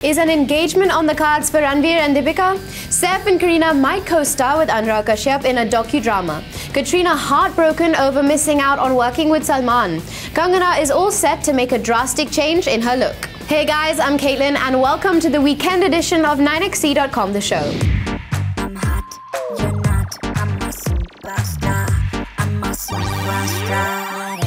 Is an engagement on the cards for Ranveer and Deepika? Saif and Kareena might co-star with Anurag Kashyap in a docudrama. Katrina heartbroken over missing out on working with Salman. Kangana is all set to make a drastic change in her look. Hey guys, I'm Caitlin and welcome to the weekend edition of 9xe.com The Show. I'm hot, you're not, I'm a superstar, I'm a superstar.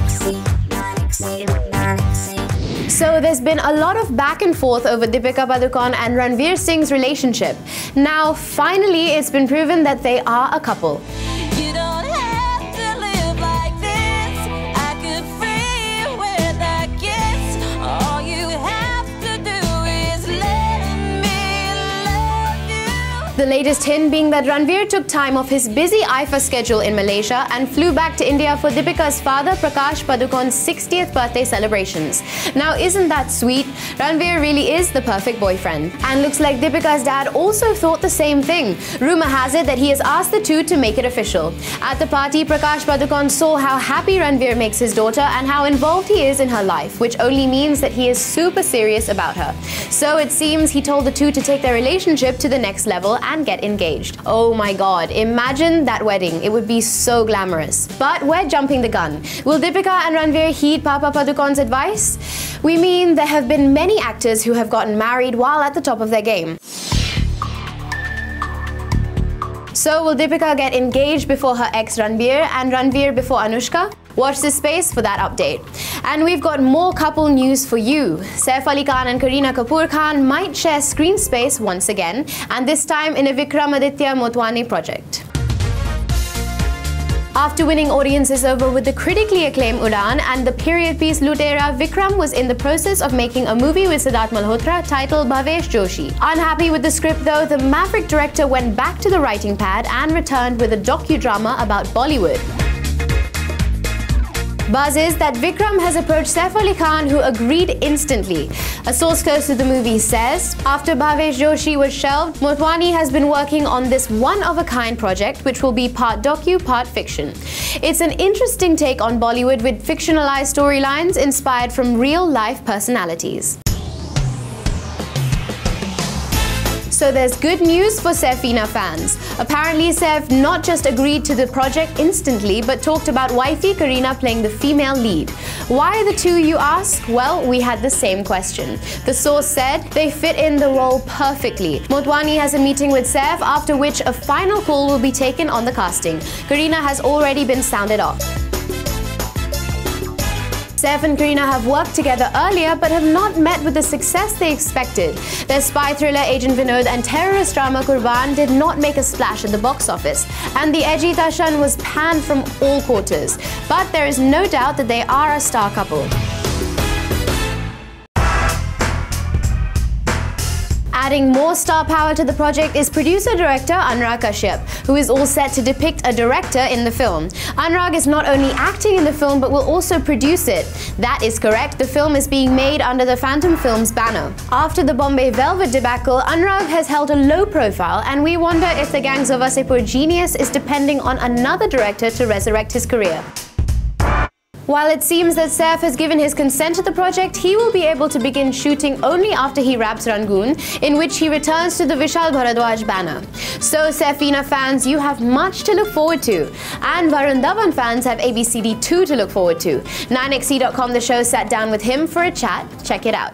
9xe. So there's been a lot of back and forth over Deepika Padukone and Ranveer Singh's relationship. Now, finally, it's been proven that they are a couple. You don't have to live like this. I could free you with a kiss. All you have to do is let me love you. The latest hint being that Ranveer took time off his busy IFA schedule in Malaysia and flew back to India for Deepika's father Prakash Padukone's 60th birthday celebrations. Now, isn't that sweet? Ranveer really is the perfect boyfriend. And looks like Deepika's dad also thought the same thing. Rumor has it that he has asked the two to make it official. At the party, Prakash Padukone saw how happy Ranveer makes his daughter and how involved he is in her life, which only means that he is super serious about her. So it seems he told the two to take their relationship to the next level and get engaged. Oh my god, imagine that wedding. It would be so glamorous. But we're jumping the gun. Will Deepika and Ranveer heed Papa Padukone's advice? We mean there have been many actors who have gotten married while at the top of their game. So will Deepika get engaged before her ex Ranveer and Ranveer before Anushka? Watch this space for that update. And we've got more couple news for you. Saif Ali Khan and Kareena Kapoor Khan might share screen space once again, and this time in a Vikramaditya Motwani project. After winning audiences over with the critically acclaimed Udaan and the period piece Lutera, Vikram was in the process of making a movie with Siddharth Malhotra titled Bhavesh Joshi. Unhappy with the script though, the maverick director went back to the writing pad and returned with a docudrama about Bollywood. Buzz is that Vikram has approached Saif Ali Khan, who agreed instantly. A source close to the movie says, after Bhavesh Joshi was shelved, Motwani has been working on this one-of-a-kind project which will be part docu, part fiction. It's an interesting take on Bollywood with fictionalized storylines inspired from real-life personalities. So there's good news for Saifina fans. Apparently Saif not just agreed to the project instantly but talked about wifey Kareena playing the female lead. Why the two, you ask? Well, we had the same question. The source said they fit in the role perfectly. Motwani has a meeting with Saif after which a final call will be taken on the casting. Kareena has already been sounded off. Saif and Kareena have worked together earlier but have not met with the success they expected. Their spy thriller Agent Vinod and terrorist drama Kurban did not make a splash at the box office, and the edgy Tashan was panned from all quarters. But there is no doubt that they are a star couple. Adding more star power to the project is producer-director Anurag Kashyap, who is all set to depict a director in the film. Anurag is not only acting in the film but will also produce it. That is correct, the film is being made under the Phantom Films banner. After the Bombay Velvet debacle, Anurag has held a low profile, and we wonder if the Gangs of Wasseypur genius is depending on another director to resurrect his career. While it seems that Saif has given his consent to the project, he will be able to begin shooting only after he wraps Rangoon, in which he returns to the Vishal Bharadwaj banner. So Saifina fans, you have much to look forward to. And Varun Dhawan fans have ABCD 2 to look forward to. 9xe.com The Show sat down with him for a chat. Check it out.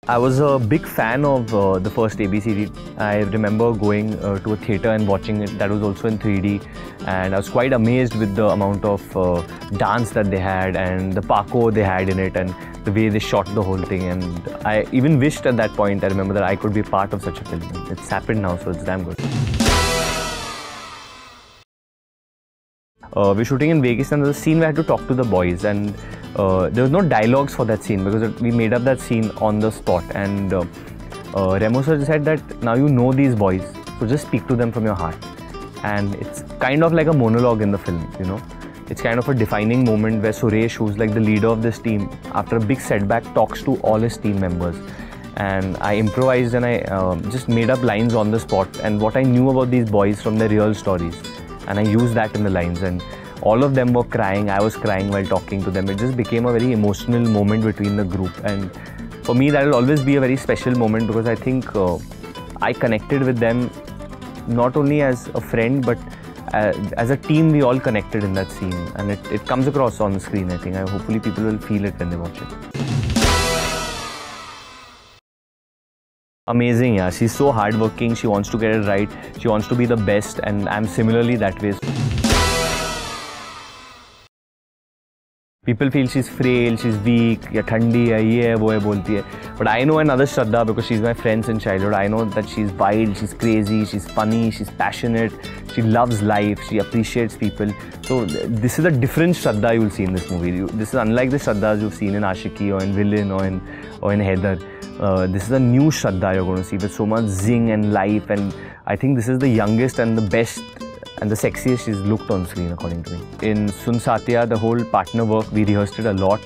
I was a big fan of the first ABCD. I remember going to a theatre and watching it. That was also in 3D, and I was quite amazed with the amount of dance that they had and the parkour they had in it and the way they shot the whole thing. And I even wished at that point, I remember, that I could be part of such a film. It's happened now, so it's damn good. We're shooting in Vegas, and there's a scene where I had to talk to the boys, and there was no dialogues for that scene because we made up that scene on the spot. And Remo sir said that now you know these boys, so just speak to them from your heart. And it's kind of like a monologue in the film, you know. It's kind of a defining moment where Suresh, who's like the leader of this team, after a big setback, talks to all his team members. And I improvised and I just made up lines on the spot and what I knew about these boys from their real stories. And I used that in the lines. And all of them were crying. I was crying while talking to them. It just became a very emotional moment between the group, and for me that will always be a very special moment because I think I connected with them not only as a friend but as a team. We all connected in that scene, and it comes across on the screen. I think hopefully people will feel it when they watch it. Amazing, yeah. She's so hardworking. She wants to get it right. She wants to be the best, and I'm similarly that way. People feel she's frail, she's weak, या ठंडी है, ये है, वो है बोलती है. But I know another Shraddha because she's my friend since childhood. I know that she's wild, she's crazy, she's funny, she's passionate, she loves life, she appreciates people. So this is a different Shraddha you will see in this movie. This is unlike the Shraddhas you've seen in Ashiki or in Villain or in Heather. This is a new Shraddha you're going to see with so much zing and life, and I think this is the youngest and the best and the sexiest she's looked on screen according to me. In Sun Satya, the whole partner work, we rehearsed it a lot,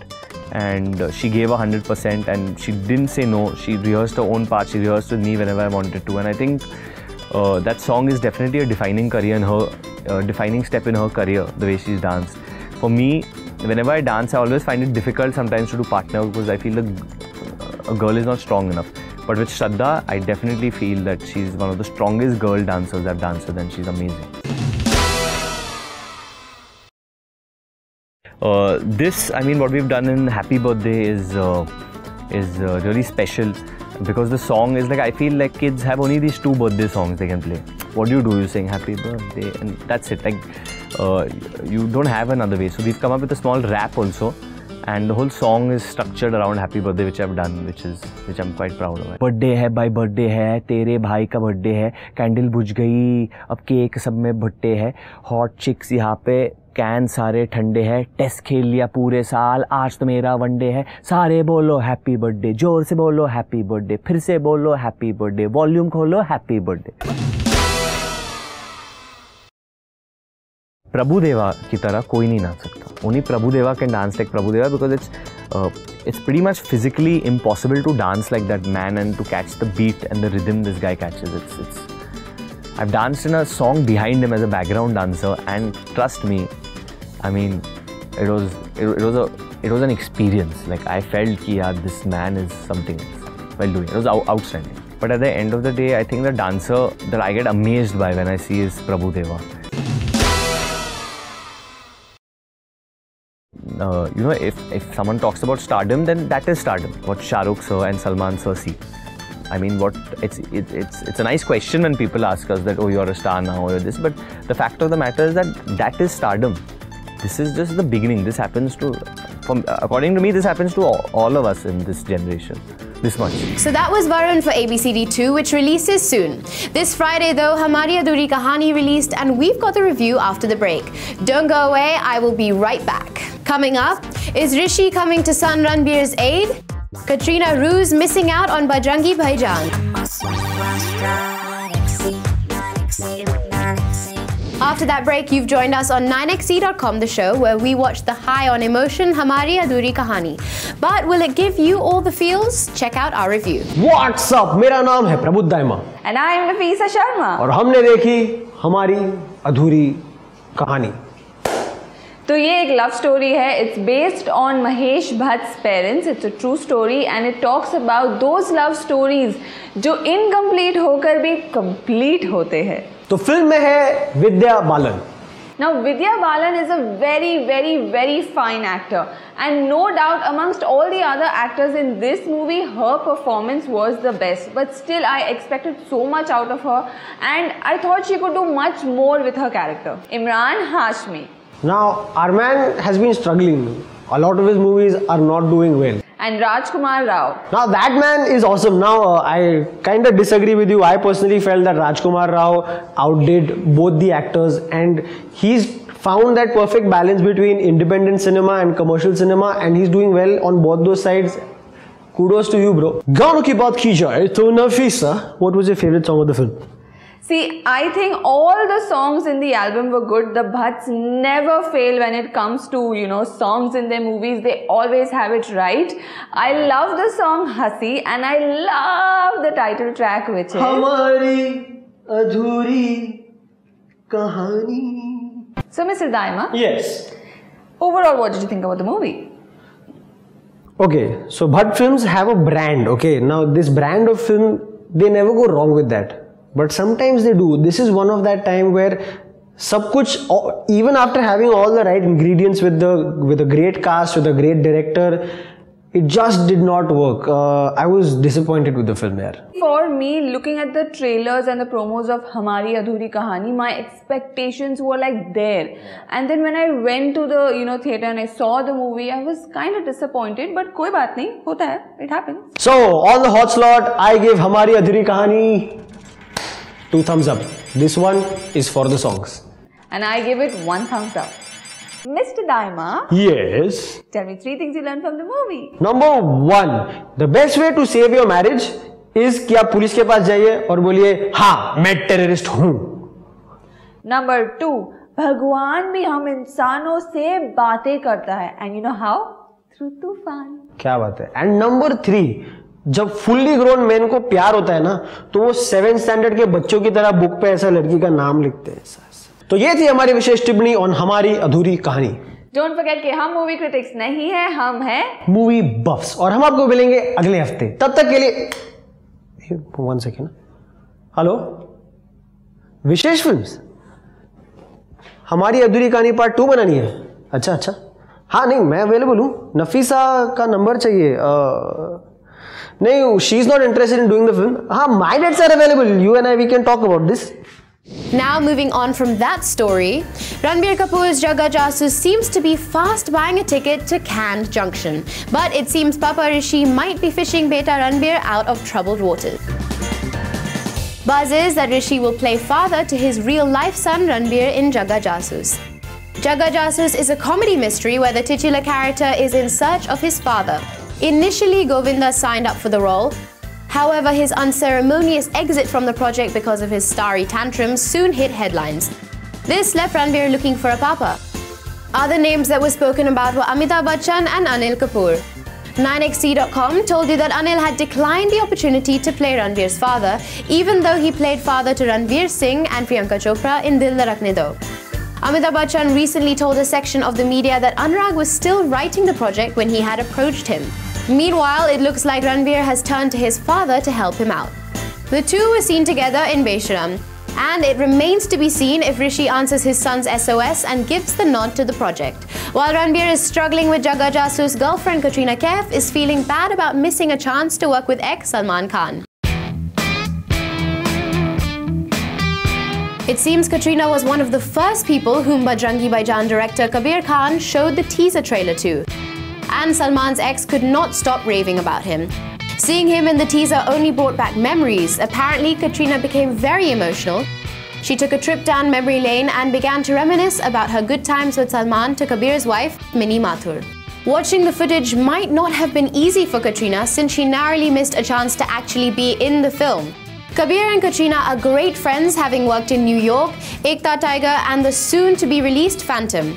and she gave 100% and she didn't say no. She rehearsed her own part, she rehearsed with me whenever I wanted to, and I think that song is definitely a defining career in her, defining step in her career, the way she's danced. For me, whenever I dance, I always find it difficult sometimes to do partner because I feel a girl is not strong enough. But with Shraddha, I definitely feel that she's one of the strongest girl dancers I've danced with, and she's amazing. What we've done in Happy Birthday is really special because the song is like, I feel like kids have only these 2 birthday songs they can play. What do? You sing Happy Birthday and that's it. Like you don't have another way. So we've come up with a small rap also, and the whole song is structured around Happy Birthday, which I've done, which I'm quite proud of. Birthday है भाई, birthday है, तेरे भाई का birthday है, candle बुझ गई, अब केक सब में भट्टे है, हॉट चिक्स यहाँ पे, कैन सारे ठंडे है, टेस्ट खेल लिया पूरे साल, आज तो मेरा वनडे है, सारे बोलो हैप्पी बर्थडे, जोर से बोलो हैप्पी बर्थडे, फिर से बोलो हैप्पी बर्थडे, वॉल्यूम खोलो हैप्पी बर्थडे. प्रभुदेवा की तरह कोई नहीं नाच सकता. Only Prabhudeva can dance like Prabhudeva because it's pretty much physically impossible to dance like that man and to catch the beat and the rhythm this guy catches. I've danced in a song behind him as a background dancer, and trust me, I mean, it was an experience. Like I felt कि यार this man is something while doing it. It was outstanding. But at the end of the day, I think the dancer that I get amazed by when I see is Prabhudeva. If someone talks about stardom, then that is stardom. What Shah Rukh sir and Salman sir see. I mean, it's a nice question when people ask us that, oh, you're a star now, or you're this. But the fact of the matter is that is stardom. This is just the beginning. This happens to, according to me, this happens to all of us in this generation. This much. So that was Varun for ABCD 2, which releases soon. This Friday though, Hamari Adhuri Kahani released, and we've got the review after the break. Don't go away, I will be right back. Coming up, is Rishi coming to son Ranveer's aid? Katrina Kaif missing out on Bajrangi Bhaijaan. After that break, you've joined us on 9XE.com, the show where we watch the high on emotion Hamari Adhuri Kahani. But will it give you all the feels? Check out our review. What's up? मेरा नाम है प्रबुद्ध दाइमा. And I'm Nafisa Sharma. और हमने देखी हमारी अधूरी कहानी. तो ये एक लव स्टोरी है. It's based on Mahesh Bhatt's parents. It's a true story and it talks about those love stories जो इनकम्प्लीट होकर भी कंप्लीट होते हैं. तो फिल्म में है Vidya Balan. Now Vidya Balan is a very fine actor, and no doubt amongst all the other actors in this movie, her performance was the best. But still, I expected so much out of her, and I thought she could do much more with her character. Imran Hashmi. Now our man has been struggling. A lot of his movies are not doing well. And Rajkumar Rao. Now that man is awesome. Now I kind of disagree with you. I personally felt that Rajkumar Rao outdid both the actors, and he's found that perfect balance between independent cinema and commercial cinema, and he's doing well on both those sides. Kudos to you, bro. गानों की बात की जाए तो Nafisa, what was your favorite song of the film? See, I think all the songs in the album were good. The Bhatts never fail when it comes to, songs in their movies. They always have it right. I love the song Hasi, and I love the title track, which is हमारी अधूरी कहानी. So, Mr. Daima, Yes. overall, what did you think about the movie? Okay, so Bhatt films have a brand. Okay, now this brand of film, they never go wrong with that. But sometimes they do. This is one of that time where sab kuch, even after having all the right ingredients with a great cast, with a great director, it just did not work. I was disappointed with the film there. For me, looking at the trailers and the promos of Hamari Adhuri Kahani, my expectations were like there. And then when I went to the theatre and I saw the movie, I was kind of disappointed. But koi baat nahi, hota hai, it happens. So on the hot slot, I give Hamari Adhuri Kahani 2 thumbs up. This one is for the songs. And I give it 1 thumbs up. Mr. Daima, Yes. tell me 3 things you learned from the movie. Number 1, the best way to save your marriage is कि आप police के पास जाइए और बोलिए हाँ मैं terrorist हूँ. Number 2, भगवान भी हम इंसानों से बातें करता है. And you know how? Through तूफान. क्या बात है. And number 3, जब फुल्ली ग्रोन मैन को प्यार होता है ना तो वो 7th स्टैंडर्ड के बच्चों की तरह बुक पे ऐसा लड़की का नाम लिखते हैं. तो ये थी हमारी विशेष टिप्पणी ऑन हमारी अधूरी कहानी. Don't forget कि हम मूवी क्रिटिक्स नहीं है, हम हैं मूवी बफ्स और हम आपको मिलेंगे अगले हफ्ते. तब तक के लिए 1 सेकेंड. हेलो, विशेष फिल्म्स हमारी अधूरी कहानी पार्ट 2 बनानी है. अच्छा, हाँ नहीं मैं अवेलेबल हूँ. नफीसा का नंबर चाहिए. नहीं, she is not interested in doing the film. हाँ, my dates are available. You and I we can talk about this. Now moving on from that story, Ranveer Kapoor's Jaga Jasus seems to be fast buying a ticket to Cannes Junction. But it seems Papa Rishi might be fishing Beta Ranveer out of troubled waters. Buzz is that Rishi will play father to his real-life son Ranveer in Jaga Jasus. Jaga Jasus is a comedy mystery where the titular character is in search of his father. Initially, Govinda signed up for the role. However, his unceremonious exit from the project because of his starry tantrums soon hit headlines. This left Ranveer looking for a papa. Other names that were spoken about were Amitabh Bachchan and Anil Kapoor. 9XT.com told you that Anil had declined the opportunity to play Ranveer's father, even though he played father to Ranveer Singh and Priyanka Chopra in Dil Dharakne Do. Amitabh Bachchan recently told a section of the media that Anurag was still writing the project when he had approached him. Meanwhile, it looks like Ranveer has turned to his father to help him out. The two were seen together in Besharam, and it remains to be seen if Rishi answers his son's SOS and gives the nod to the project. While Ranveer is struggling with Jaga Jasus, girlfriend Katrina Kaif is feeling bad about missing a chance to work with ex-Salman Khan. It seems Katrina was one of the first people whom Bajrangi Bhaijaan director Kabir Khan showed the teaser trailer to. And Salman's ex could not stop raving about him. Seeing him in the teaser only brought back memories. Apparently, Katrina became very emotional. She took a trip down memory lane and began to reminisce about her good times with Salman to Kabir's wife, Mini Mathur. Watching the footage might not have been easy for Katrina since she narrowly missed a chance to actually be in the film. Kabir and Katrina are great friends, having worked in New York, Ekta Tiger and the soon-to-be-released Phantom.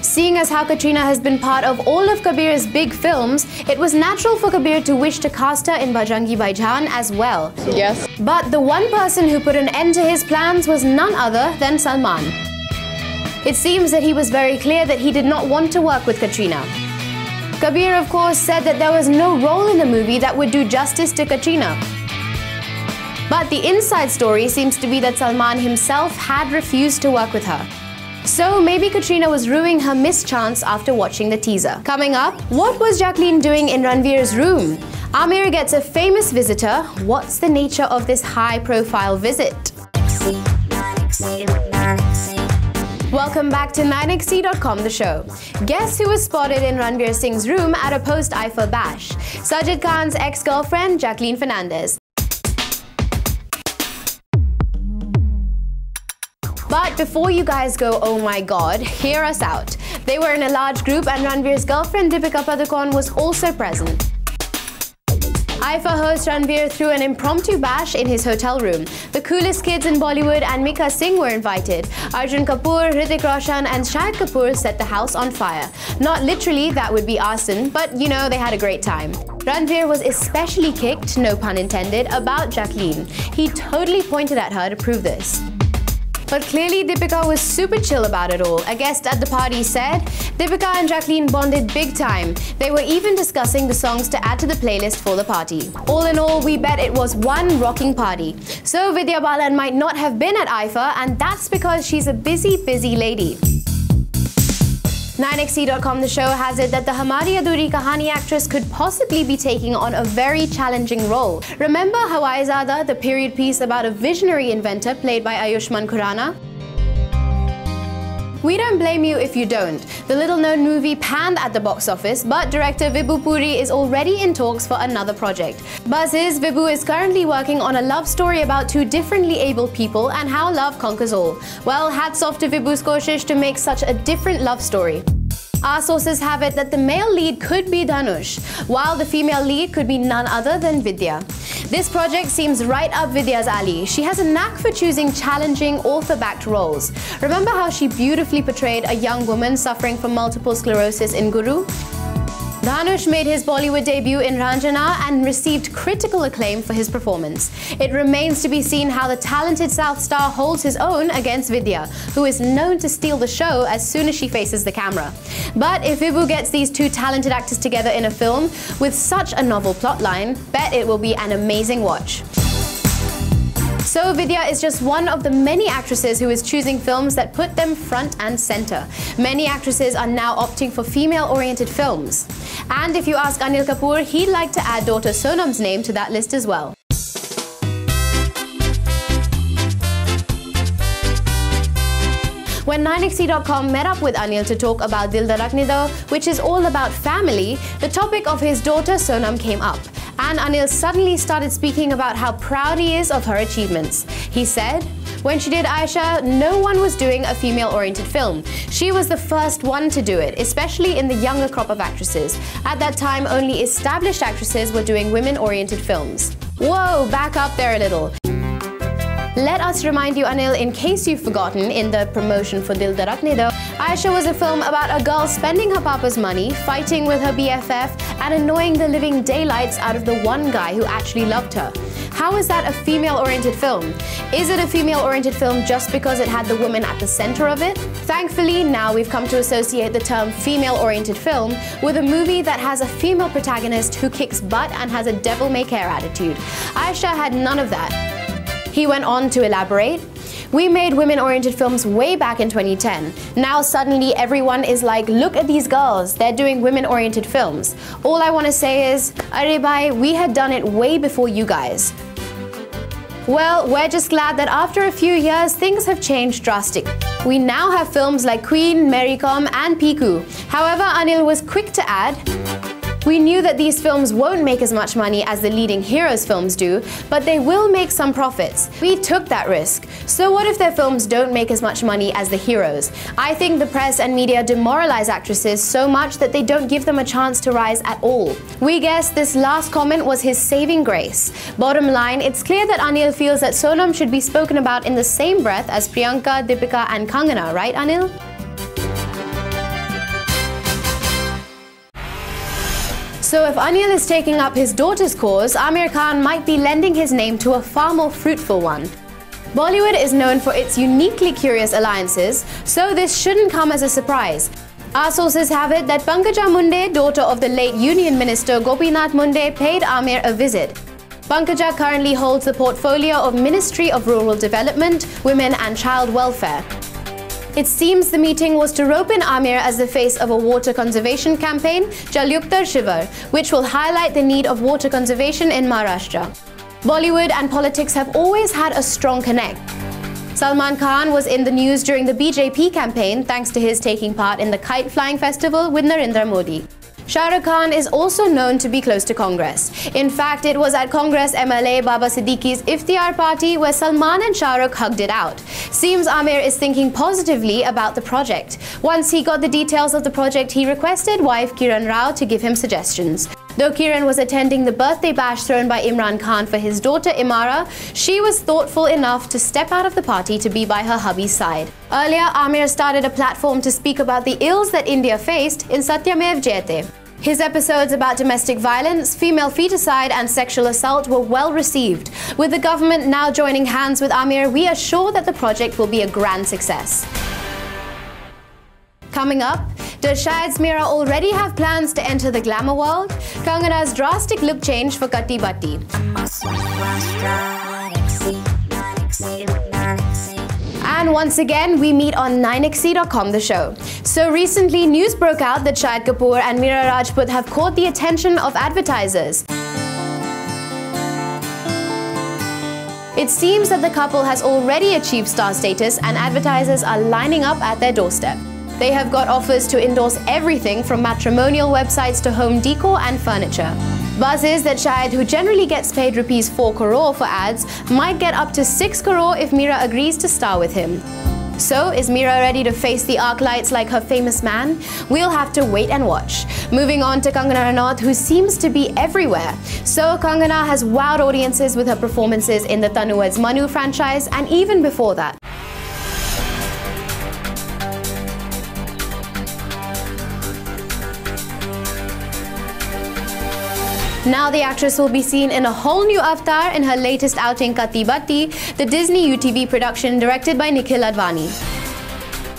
Seeing as how Katrina has been part of all of Kabir's big films, it was natural for Kabir to wish to cast her in Bajrangi Bhaijaan as well. Yes. But the one person who put an end to his plans was none other than Salman. It seems that he was very clear that he did not want to work with Katrina. Kabir, of course, said that there was no role in the movie that would do justice to Katrina. But the inside story seems to be that Salman himself had refused to work with her. So maybe Katrina was ruining her missed chance after watching the teaser. Coming up, what was Jacqueline doing in Ranveer's room? Amir gets a famous visitor. What's the nature of this high-profile visit? Welcome back to 9XT.com, the show. Guess who was spotted in Ranveer Singh's room at a post-Eiffel bash? Sajid Khan's ex-girlfriend, Jacqueline Fernandez. But before you guys go, oh my god, hear us out. They were in a large group and Ranveer's girlfriend Deepika Padukone was also present. Eiffel host Ranveer threw an impromptu bash in his hotel room. The coolest kids in Bollywood and Mika Singh were invited. Arjun Kapoor, Hrithik Roshan and Shahid Kapoor set the house on fire. Not literally, that would be arson, but you know, they had a great time. Ranveer was especially kicked, no pun intended, about Jacqueline. He totally pointed at her to prove this. But clearly Deepika was super chill about it all. A guest at the party said, Deepika and Jacqueline bonded big time. They were even discussing the songs to add to the playlist for the party. All in all, we bet it was one rocking party. So Vidya Balan might not have been at IFA, and that's because she's a busy lady. 9XE.com, the show, has it that the Hamari Adhuri Kahani actress could possibly be taking on a very challenging role. Remember Hawai Zada, the period piece about a visionary inventor played by Ayushmann Khurrana? We don't blame you if you don't. The little-known movie panned at the box office, but director Vibhu Puri is already in talks for another project. Buzz is, Vibhu is currently working on a love story about two differently abled people and how love conquers all. Well, hats off to Vibhu's koshish to make such a different love story. Our sources have it that the male lead could be Dhanush, while the female lead could be none other than Vidya. This project seems right up Vidya's alley. She has a knack for choosing challenging, author-backed roles. Remember how she beautifully portrayed a young woman suffering from multiple sclerosis in Guru? Dhanush made his Bollywood debut in Ranjana and received critical acclaim for his performance. It remains to be seen how the talented South star holds his own against Vidya, who is known to steal the show as soon as she faces the camera. But if Vibhu gets these two talented actors together in a film with such a novel plotline, bet it will be an amazing watch. So Vidya is just one of the many actresses who is choosing films that put them front and center. Many actresses are now opting for female-oriented films. And if you ask Anil Kapoor, he'd like to add daughter Sonam's name to that list as well. When 9XE.com met up with Anil to talk about Dil Dharakne Do, which is all about family, the topic of his daughter Sonam came up. And Anil suddenly started speaking about how proud he is of her achievements. He said, when she did Aisha, no one was doing a female-oriented film. She was the first one to do it, especially in the younger crop of actresses. At that time, only established actresses were doing women-oriented films. Whoa, back up there a little. Let us remind you, Anil, in case you've forgotten, in the promotion for Dil Dharakne Do, Aisha was a film about a girl spending her papa's money, fighting with her BFF, and annoying the living daylights out of the one guy who actually loved her. How is that a female-oriented film? Is it a female-oriented film just because it had the woman at the center of it? Thankfully, now we've come to associate the term female-oriented film with a movie that has a female protagonist who kicks butt and has a devil-may-care attitude. Aisha had none of that. He went on to elaborate, we made women-oriented films way back in 2010. Now suddenly everyone is like, look at these girls, they're doing women-oriented films. All I want to say is, Arey bhai, we had done it way before you guys. Well, we're just glad that after a few years, things have changed drastically. We now have films like Queen, Mary Com and Piku. However, Anil was quick to add, we knew that these films won't make as much money as the leading heroes' films do, but they will make some profits. We took that risk. So what if their films don't make as much money as the heroes? I think the press and media demoralize actresses so much that they don't give them a chance to rise at all. We guess this last comment was his saving grace. Bottom line, it's clear that Anil feels that Sonam should be spoken about in the same breath as Priyanka, Deepika and Kangana, right Anil? So if Anil is taking up his daughter's cause, Aamir Khan might be lending his name to a far more fruitful one. Bollywood is known for its uniquely curious alliances, so this shouldn't come as a surprise. Our sources have it that Pankaja Munde, daughter of the late Union Minister Gopinath Munde, paid Aamir a visit. Pankaja currently holds the portfolio of Ministry of Rural Development, Women and Child Welfare. It seems the meeting was to rope in Aamir as the face of a water conservation campaign, Jal Yuktar Shivar, which will highlight the need of water conservation in Maharashtra. Bollywood and politics have always had a strong connect. Salman Khan was in the news during the BJP campaign thanks to his taking part in the kite flying festival with Narendra Modi. Shah Rukh Khan is also known to be close to Congress. In fact, it was at Congress MLA Baba Siddiqui's Iftiar party where Salman and Shah Rukh hugged it out. Seems Aamir is thinking positively about the project. Once he got the details of the project, he requested wife Kiran Rao to give him suggestions. Though Kiran was attending the birthday bash thrown by Imran Khan for his daughter Imara, she was thoughtful enough to step out of the party to be by her hubby's side. Earlier, Aamir started a platform to speak about the ills that India faced in Satyamev Jayate. His episodes about domestic violence, female feticide and sexual assault were well received. With the government now joining hands with Aamir, we are sure that the project will be a grand success. Coming up, does Shahid's Mira already have plans to enter the glamour world? Kangana's drastic look change for Katti Batti. And once again, we meet on 9XC.com, the show. So recently, news broke out that Shahid Kapoor and Meera Rajput have caught the attention of advertisers. It seems that the couple has already achieved star status and advertisers are lining up at their doorstep. They have got offers to endorse everything from matrimonial websites to home decor and furniture. Buzz is that Shahid, who generally gets paid rupees 4 crore for ads, might get up to 6 crore if Meera agrees to star with him. So, is Meera ready to face the arc lights like her famous man? We'll have to wait and watch. Moving on to Kangana Ranaut, who seems to be everywhere. So, Kangana has wowed audiences with her performances in the Tanu Weds Manu franchise and even before that. Now the actress will be seen in a whole new avatar in her latest outing Katti Batti, the Disney UTV production directed by Nikhil Advani.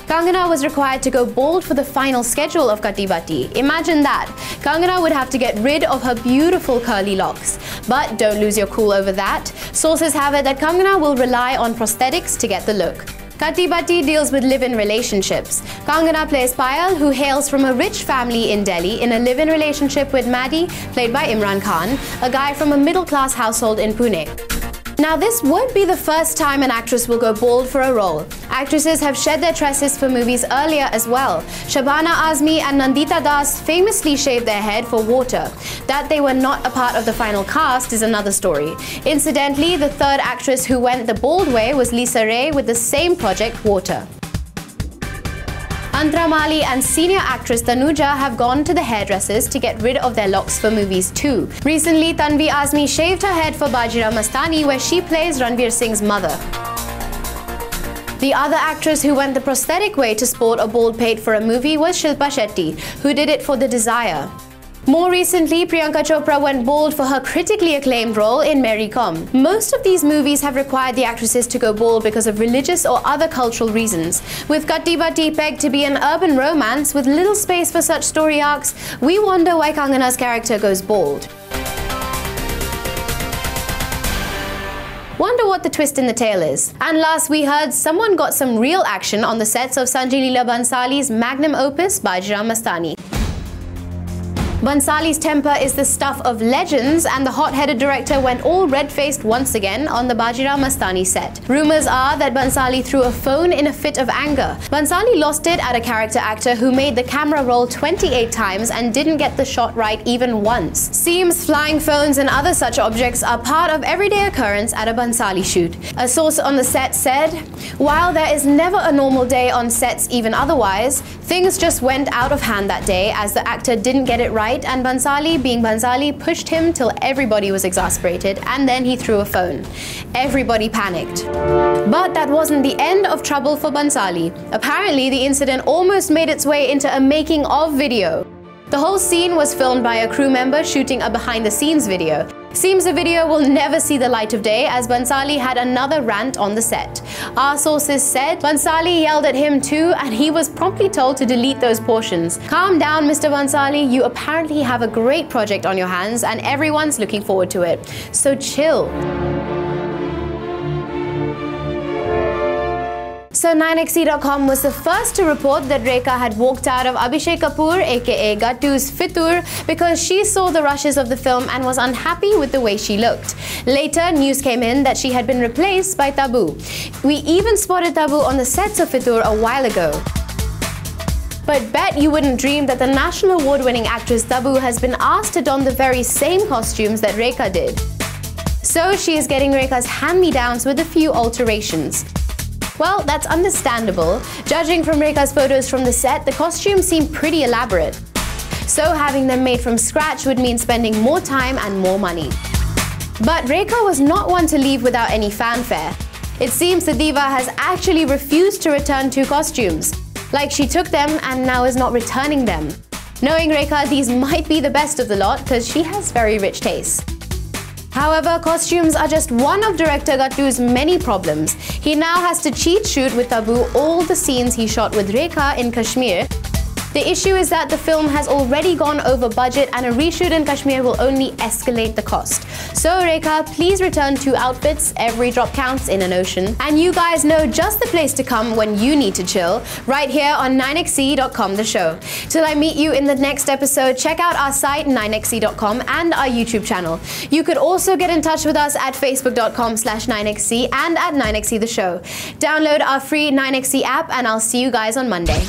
Kangana was required to go bald for the final schedule of Katti Batti. Imagine that. Kangana would have to get rid of her beautiful curly locks. But don't lose your cool over that. Sources have it that Kangana will rely on prosthetics to get the look. Katti Batti deals with live-in relationships. Kangana plays Payal, who hails from a rich family in Delhi, in a live-in relationship with Maddie, played by Imran Khan, a guy from a middle-class household in Pune. Now, this won't be the first time an actress will go bald for a role. Actresses have shed their tresses for movies earlier as well. Shabana Azmi and Nandita Das famously shaved their head for water. That they were not a part of the final cast is another story. Incidentally, the third actress who went the bald way was Lisa Ray with the same project, Water. Antara Mali and senior actress Tanuja have gone to the hairdressers to get rid of their locks for movies too. Recently, Tanvi Azmi shaved her head for Bajirao Mastani, where she plays Ranveer Singh's mother. The other actress who went the prosthetic way to sport a bald pate for a movie was Shilpa Shetty, who did it for The Desire. More recently, Priyanka Chopra went bald for her critically acclaimed role in Mary Kom. Most of these movies have required the actresses to go bald because of religious or other cultural reasons. With Katti Batti pegged to be an urban romance with little space for such story arcs, we wonder why Kangana's character goes bald. Wonder what the twist in the tale is. And last we heard, someone got some real action on the sets of Sanjay Leela Bhansali's magnum opus, Bajirao Mastani. Bhansali's temper is the stuff of legends, and the hot-headed director went all red-faced once again on the Bajirao Mastani set. Rumors are that Bhansali threw a phone in a fit of anger. Bhansali lost it at a character actor who made the camera roll 28 times and didn't get the shot right even once. Seems, flying phones and other such objects are part of everyday occurrence at a Bhansali shoot. A source on the set said, "While there is never a normal day on sets even otherwise, things just went out of hand that day as the actor didn't get it right, and Bhansali, being Bhansali, pushed him till everybody was exasperated, and then he threw a phone. Everybody panicked." But that wasn't the end of trouble for Bhansali. Apparently, the incident almost made its way into a making of video. The whole scene was filmed by a crew member shooting a behind-the-scenes video. Seems the video will never see the light of day as Bhansali had another rant on the set. Our sources said Bhansali yelled at him too, and he was promptly told to delete those portions. Calm down, Mr. Bhansali, you apparently have a great project on your hands and everyone's looking forward to it. So chill. So 9XC.com was the first to report that Rekha had walked out of Abhishek Kapoor aka Gattu's Fitur because she saw the rushes of the film and was unhappy with the way she looked. Later, news came in that she had been replaced by Tabu. We even spotted Tabu on the sets of Fitur a while ago. But bet you wouldn't dream that the national award-winning actress Tabu has been asked to don the very same costumes that Rekha did. So she is getting Rekha's hand-me-downs with a few alterations. Well, that's understandable. Judging from Rekha's photos from the set, the costumes seem pretty elaborate. So having them made from scratch would mean spending more time and more money. But Rekha was not one to leave without any fanfare. It seems the diva has actually refused to return 2 costumes. Like she took them and now is not returning them. Knowing Rekha, these might be the best of the lot because she has very rich taste. However, costumes are just one of director Gattu's many problems. He now has to cheat shoot with Tabu all the scenes he shot with Rekha in Kashmir. The issue is that the film has already gone over budget and a reshoot in Kashmir will only escalate the cost. So Rekha, please return 2 outfits. Every drop counts in an ocean. And you guys know just the place to come when you need to chill, right here on 9xc.com the show. Till I meet you in the next episode, check out our site 9xc.com and our YouTube channel. You could also get in touch with us at facebook.com/9xc and at 9xc the show. Download our free 9xc app and I'll see you guys on Monday.